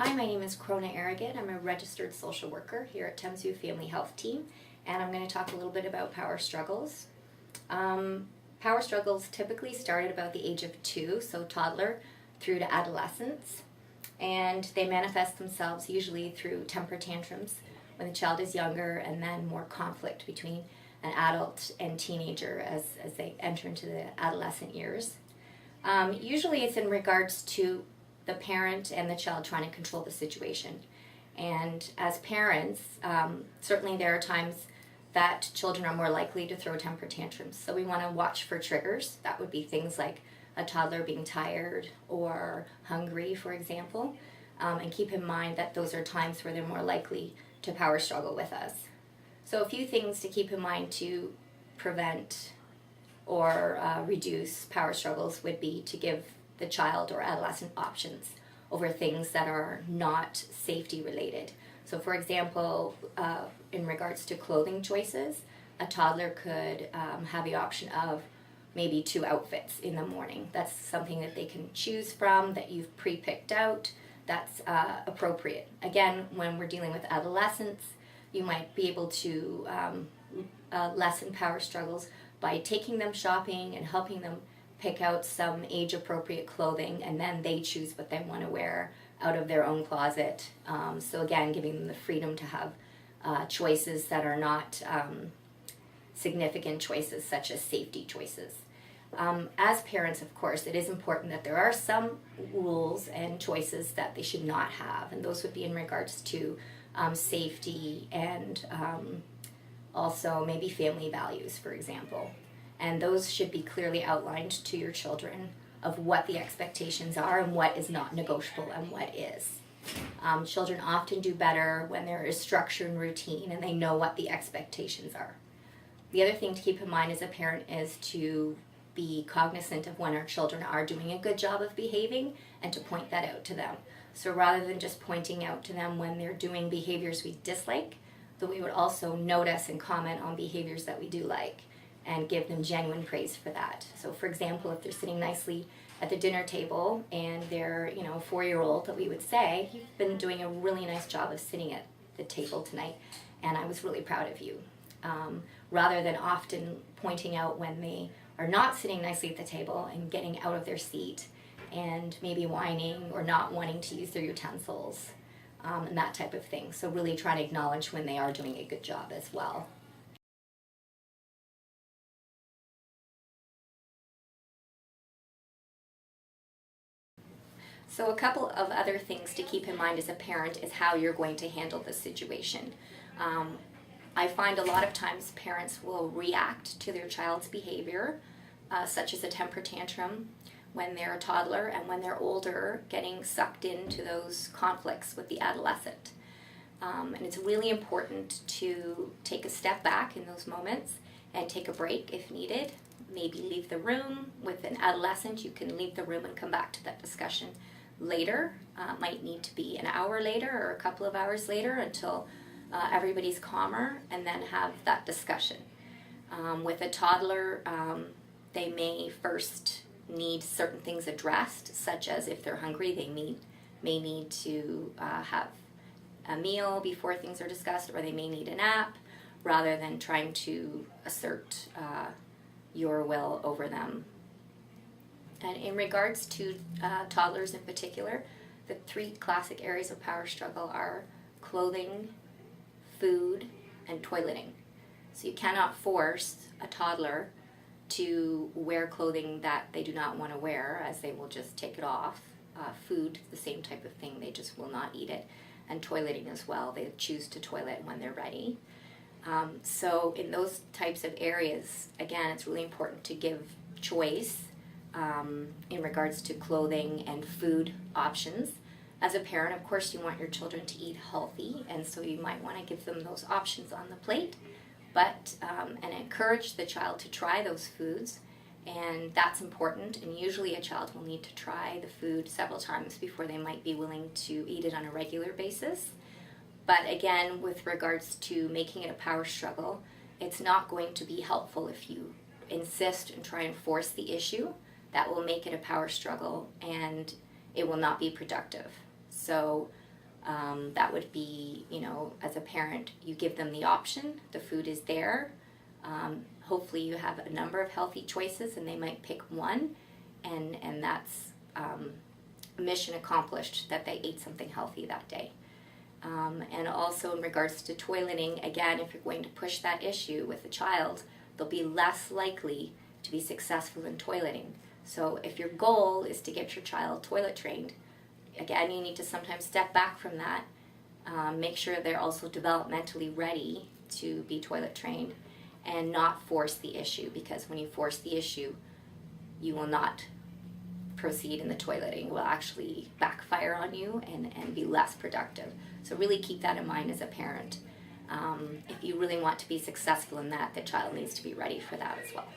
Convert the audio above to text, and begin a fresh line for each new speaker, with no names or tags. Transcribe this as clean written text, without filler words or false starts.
Hi, my name is Crona Aragon. I'm a registered social worker here at Thames View Family Health Team, and I'm going to talk a little bit about power struggles. Power struggles typically start at about the age of 2, so toddler through to adolescence, and they manifest themselves usually through temper tantrums when the child is younger, and then more conflict between an adult and teenager as they enter into the adolescent years. Usually it's in regards to the parent and the child trying to control the situation. And as parents, certainly there are times that children are more likely to throw temper tantrums. So we want to watch for triggers. That would be things like a toddler being tired or hungry, for example. And keep in mind that those are times where they're more likely to power struggle with us. So a few things to keep in mind to prevent or reduce power struggles would be to give the child or adolescent options over things that are not safety related. So for example, in regards to clothing choices, a toddler could have the option of maybe 2 outfits in the morning. That's something that they can choose from, that you've pre-picked out, that's appropriate. Again, when we're dealing with adolescents, you might be able to lessen power struggles by taking them shopping and helping them pick out some age-appropriate clothing, and then they choose what they want to wear out of their own closet. So again, giving them the freedom to have choices that are not significant choices, such as safety choices. As parents, of course, it is important that there are some rules and choices that they should not have, and those would be in regards to safety and also maybe family values, for example. And those should be clearly outlined to your children of what the expectations are and what is not negotiable and what is. Children often do better when there is structure and routine and they know what the expectations are. The other thing to keep in mind as a parent is to be cognizant of when our children are doing a good job of behaving and to point that out to them. So rather than just pointing out to them when they're doing behaviors we dislike, that we would also notice and comment on behaviors that we do like and give them genuine praise for that. So for example, if they're sitting nicely at the dinner table and they're, 4-year-old, that we would say, "You've been doing a really nice job of sitting at the table tonight, and I was really proud of you." Rather than often pointing out when they are not sitting nicely at the table and getting out of their seat and maybe whining or not wanting to use their utensils, and that type of thing. So really trying to acknowledge when they are doing a good job as well. So a couple of other things to keep in mind as a parent is how you're going to handle the situation. I find a lot of times parents will react to their child's behavior, such as a temper tantrum, when they're a toddler and when they're older, getting sucked into those conflicts with the adolescent. And it's really important to take a step back in those moments and take a break if needed. Maybe leave the room. With an adolescent, you can leave the room and come back to that discussion later. Might need to be an hour later or a couple of hours later until everybody's calmer, and then have that discussion. With a toddler, they may first need certain things addressed, such as if they're hungry, they may need to have a meal before things are discussed, or they may need a nap, rather than trying to assert your will over them. And in regards to toddlers in particular, the 3 classic areas of power struggle are clothing, food, and toileting. So you cannot force a toddler to wear clothing that they do not want to wear, as they will just take it off. Food, the same type of thing, they just will not eat it. And toileting as well, they choose to toilet when they're ready. So in those types of areas, again, it's really important to give choice in regards to clothing and food options. As a parent, of course, you want your children to eat healthy, and so you might want to give them those options on the plate, but and encourage the child to try those foods, and that's important. And usually a child will need to try the food several times before they might be willing to eat it on a regular basis. But again, with regards to making it a power struggle, it's not going to be helpful if you insist and try and force the issue. That will make it a power struggle, and it will not be productive. So That would be, as a parent, you give them the option. The food is there. Hopefully you have a number of healthy choices and they might pick one, and that's mission accomplished, that they ate something healthy that day. And also in regards to toileting, again, if you're going to push that issue with the child, they'll be less likely to be successful in toileting. So if your goal is to get your child toilet trained, again, you need to sometimes step back from that. Make sure they're also developmentally ready to be toilet trained, and not force the issue, because when you force the issue, you will not proceed in the toileting. It will actually backfire on you and be less productive. So really keep that in mind as a parent. If you really want to be successful in that, the child needs to be ready for that as well.